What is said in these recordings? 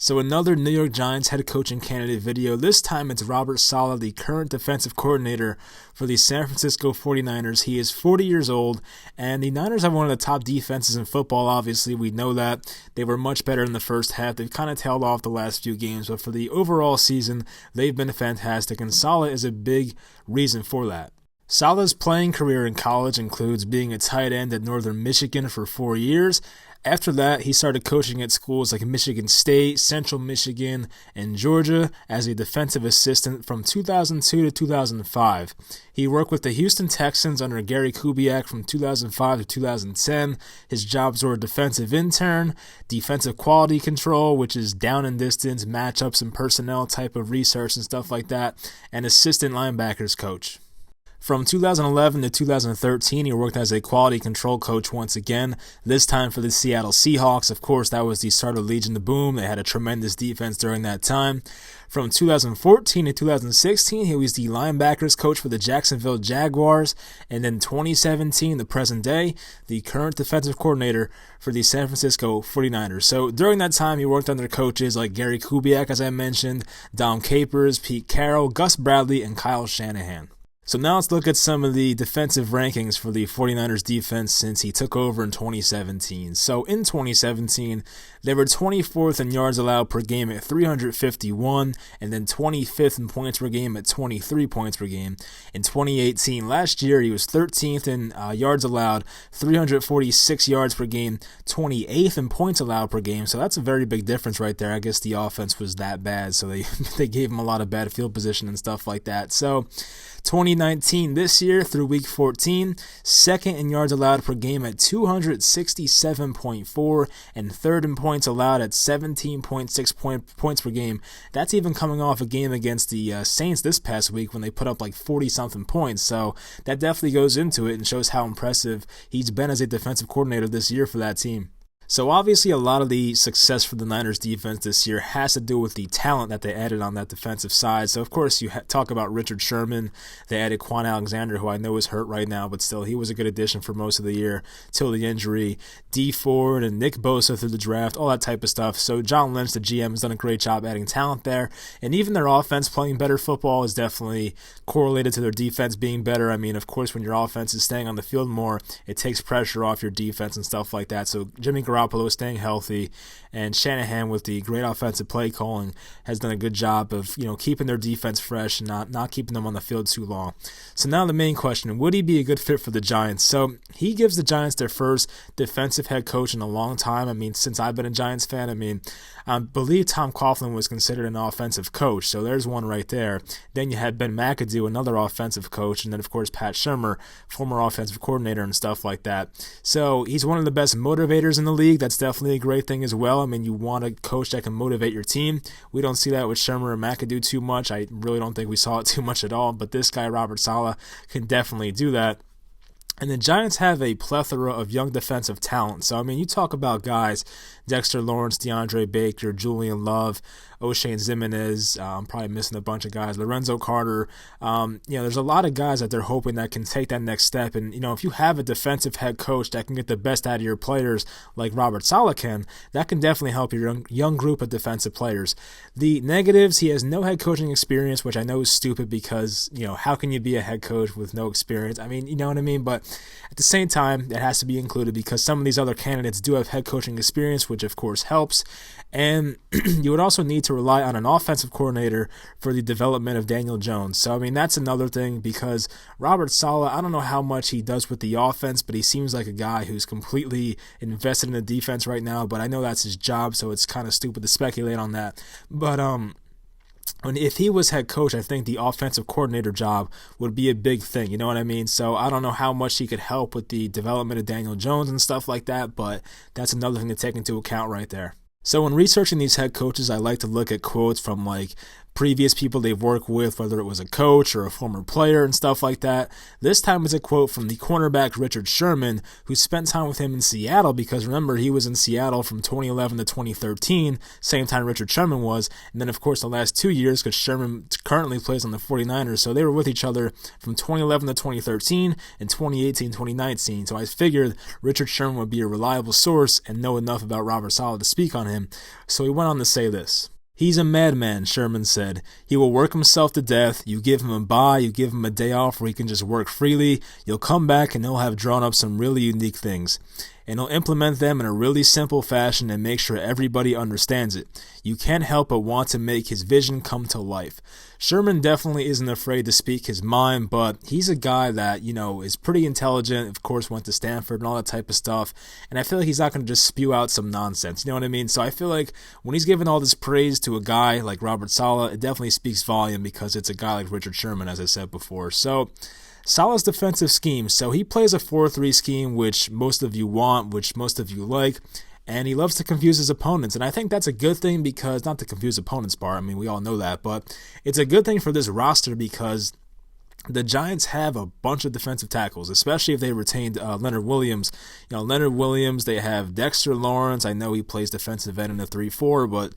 So another New York Giants head coaching candidate video. This time it's Robert Saleh, the current defensive coordinator for the San Francisco 49ers. He is 40 years old, and the Niners have one of the top defenses in football, obviously. We know that. They were much better in the first half. They've kind of tailed off the last few games, but for the overall season, they've been fantastic, and Saleh is a big reason for that. Saleh's playing career in college includes being a tight end at Northern Michigan for 4 years. After that, he started coaching at schools like Michigan State, Central Michigan, and Georgia as a defensive assistant from 2002 to 2005. He worked with the Houston Texans under Gary Kubiak from 2005 to 2010. His jobs were defensive intern, defensive quality control, which is down and distance, matchups and personnel type of research and stuff like that, and assistant linebackers coach. From 2011 to 2013, he worked as a quality control coach once again, this time for the Seattle Seahawks. Of course, that was the start of Legion to Boom. They had a tremendous defense during that time. From 2014 to 2016, he was the linebackers coach for the Jacksonville Jaguars. And then 2017, the present day, the current defensive coordinator for the San Francisco 49ers. So during that time, he worked under coaches like Gary Kubiak, as I mentioned, Dom Capers, Pete Carroll, Gus Bradley, and Kyle Shanahan. So now let's look at some of the defensive rankings for the 49ers defense since he took over in 2017. So in 2017, they were 24th in yards allowed per game at 351, and then 25th in points per game at 23 points per game. In 2018, last year, he was 13th in yards allowed, 346 yards per game, 28th in points allowed per game. So that's a very big difference right there. I guess the offense was that bad, so they gave him a lot of bad field position and stuff like that. So 2019, this year through week 14, second in yards allowed per game at 267.4 and third in points allowed at 17.6 points per game. That's even coming off a game against the Saints this past week when they put up like 40-something points. So that definitely goes into it and shows how impressive he's been as a defensive coordinator this year for that team. So obviously a lot of the success for the Niners defense this year has to do with the talent that they added on that defensive side. So of course you talk about Richard Sherman. They added Quan Alexander, who I know is hurt right now, but still he was a good addition for most of the year till the injury. Dee Ford and Nick Bosa through the draft, all that type of stuff. So John Lynch, the GM, has done a great job adding talent there. And even their offense playing better football is definitely correlated to their defense being better. I mean, of course, when your offense is staying on the field more, it takes pressure off your defense and stuff like that. So Jimmy Garoppolo is staying healthy, and Shanahan with the great offensive play calling has done a good job of keeping their defense fresh and not keeping them on the field too long. So now the main question, would he be a good fit for the Giants? So he gives the Giants their first defensive head coach in a long time. I mean, since I've been a Giants fan, I believe Tom Coughlin was considered an offensive coach, so there's one right there. Then you had Ben McAdoo, another offensive coach, and then of course Pat Shermer, former offensive coordinator and stuff like that. So he's one of the best motivators in the league. That's definitely a great thing as well. I mean, you want a coach that can motivate your team. We don't see that with Shermer and McAdoo too much. I really don't think we saw it too much at all, but this guy, Robert Saleh, can definitely do that. And the Giants have a plethora of young defensive talent. So, I mean, you talk about guys, Dexter Lawrence, DeAndre Baker, Julian Love, O'Shane Ximenez, I'm probably missing a bunch of guys, Lorenzo Carter. There's a lot of guys that they're hoping that can take that next step. And, if you have a defensive head coach that can get the best out of your players like Robert Saleh can, that can definitely help your young group of defensive players. The negatives, he has no head coaching experience, which I know is stupid because, how can you be a head coach with no experience? I mean, you know what I mean? But at the same time, it has to be included because some of these other candidates do have head coaching experience, which of course helps. And you would also need to rely on an offensive coordinator for the development of Daniel Jones. So, I mean, that's another thing because Robert Saleh, I don't know how much he does with the offense, but he seems like a guy who's completely invested in the defense right now. But I know that's his job, so it's kind of stupid to speculate on that. But, if he was head coach, I think the offensive coordinator job would be a big thing, you know what I mean? So I don't know how much he could help with the development of Daniel Jones and stuff like that, but that's another thing to take into account right there. So when researching these head coaches, I like to look at quotes from like previous people they've worked with, whether it was a coach or a former player and stuff like that. This time it's a quote from the cornerback Richard Sherman, who spent time with him in Seattle, because remember, he was in Seattle from 2011 to 2013, same time Richard Sherman was, and then of course the last 2 years, because Sherman currently plays on the 49ers, so they were with each other from 2011 to 2013 and 2018, 2019, so I figured Richard Sherman would be a reliable source and know enough about Robert Saleh to speak on him, so he went on to say this. "He's a madman," Sherman said. "He will work himself to death. You give him a bye, you give him a day off where he can just work freely. You'll come back and he'll have drawn up some really unique things. And he'll implement them in a really simple fashion and make sure everybody understands it. You can't help but want to make his vision come to life." Sherman definitely isn't afraid to speak his mind, but he's a guy that, is pretty intelligent, of course went to Stanford and all that type of stuff, and I feel like he's not going to just spew out some nonsense, you know what I mean? So I feel like when he's giving all this praise to a guy like Robert Saleh, it definitely speaks volume because it's a guy like Richard Sherman, as I said before. So Saleh's defensive scheme. So he plays a 4-3 scheme, which most of you want, which most of you like, and he loves to confuse his opponents. And I think that's a good thing because, not to confuse opponents part, I mean, we all know that, but it's a good thing for this roster because the Giants have a bunch of defensive tackles, especially if they retained Leonard Williams. Leonard Williams, they have Dexter Lawrence. I know he plays defensive end in the 3-4, but,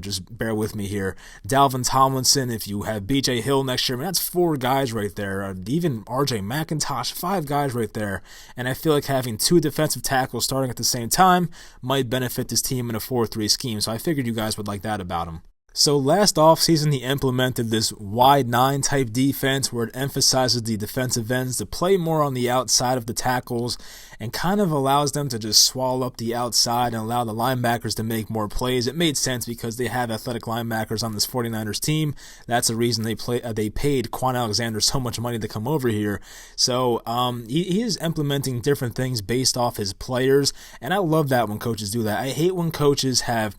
just bear with me here. Dalvin Tomlinson, if you have B.J. Hill next year, that's 4 guys right there. Even R.J. McIntosh, 5 guys right there. And I feel like having 2 defensive tackles starting at the same time might benefit this team in a 4-3 scheme. So I figured you guys would like that about him. So last offseason, he implemented this wide 9 type defense where it emphasizes the defensive ends to play more on the outside of the tackles and kind of allows them to just swallow up the outside and allow the linebackers to make more plays. It made sense because they have athletic linebackers on this 49ers team. That's the reason they paid Quan Alexander so much money to come over here. So he is implementing different things based off his players, and I love that when coaches do that. I hate when coaches have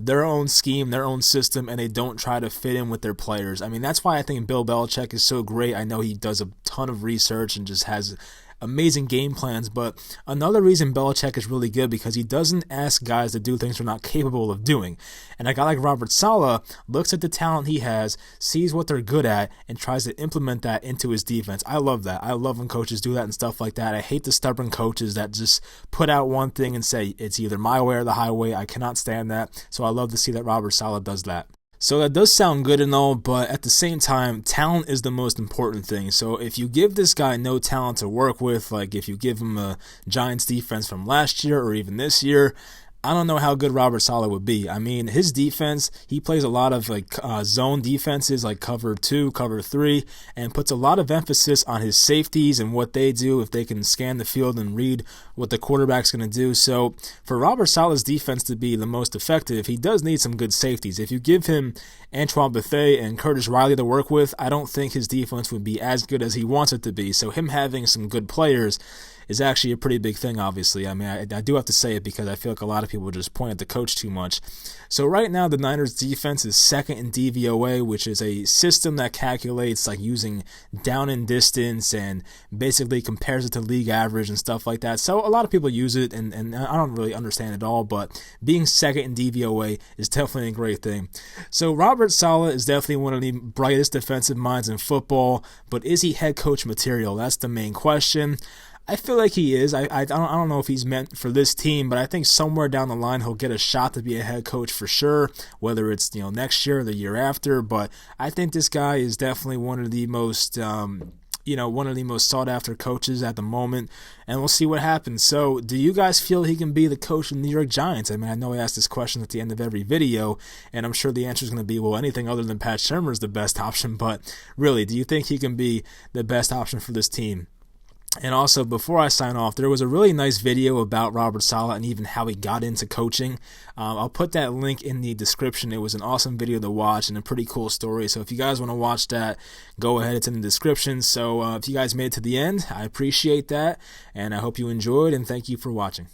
their own scheme, their own system, and they don't try to fit in with their players. I mean, that's why I think Bill Belichick is so great. I know he does a ton of research and just has amazing game plans, but another reason Belichick is really good because he doesn't ask guys to do things they're not capable of doing. And a guy like Robert Saleh looks at the talent he has, sees what they're good at, and tries to implement that into his defense. I love that. I love when coaches do that and stuff like that. I hate the stubborn coaches that just put out one thing and say, it's either my way or the highway. I cannot stand that. So I love to see that Robert Saleh does that. So that does sound good and all, but at the same time, talent is the most important thing. So if you give this guy no talent to work with, like if you give him a Giants defense from last year or even this year, I don't know how good Robert Saleh would be. I mean, his defense, he plays a lot of zone defenses like cover 2, cover 3, and puts a lot of emphasis on his safeties and what they do if they can scan the field and read what the quarterback's going to do. So for Robert Saleh's defense to be the most effective, he does need some good safeties. If you give him Antoine Bethea and Curtis Riley to work with, I don't think his defense would be as good as he wants it to be. So him having some good players is actually a pretty big thing, obviously. I mean, I do have to say it because I feel like a lot of people just point at the coach too much. So right now, the Niners defense is second in DVOA, which is a system that calculates like using down and distance and basically compares it to league average and stuff like that. So a lot of people use it, and I don't really understand it all, but being second in DVOA is definitely a great thing. So Robert Saleh is definitely one of the brightest defensive minds in football, but is he head coach material? That's the main question. I feel like he is. I don't know if he's meant for this team, but I think somewhere down the line he'll get a shot to be a head coach for sure, whether it's next year or the year after. But I think this guy is definitely one of the most sought after coaches at the moment, and we'll see what happens. So do you guys feel he can be the coach of the New York Giants? I mean, I know I ask this question at the end of every video, and I'm sure the answer is going to be, well, anything other than Pat Shurmur is the best option. But really, do you think he can be the best option for this team? And also, before I sign off, there was a really nice video about Robert Saleh and even how he got into coaching. I'll put that link in the description. It was an awesome video to watch and a pretty cool story. So if you guys want to watch that, go ahead. It's in the description. So if you guys made it to the end, I appreciate that. And I hope you enjoyed, and thank you for watching.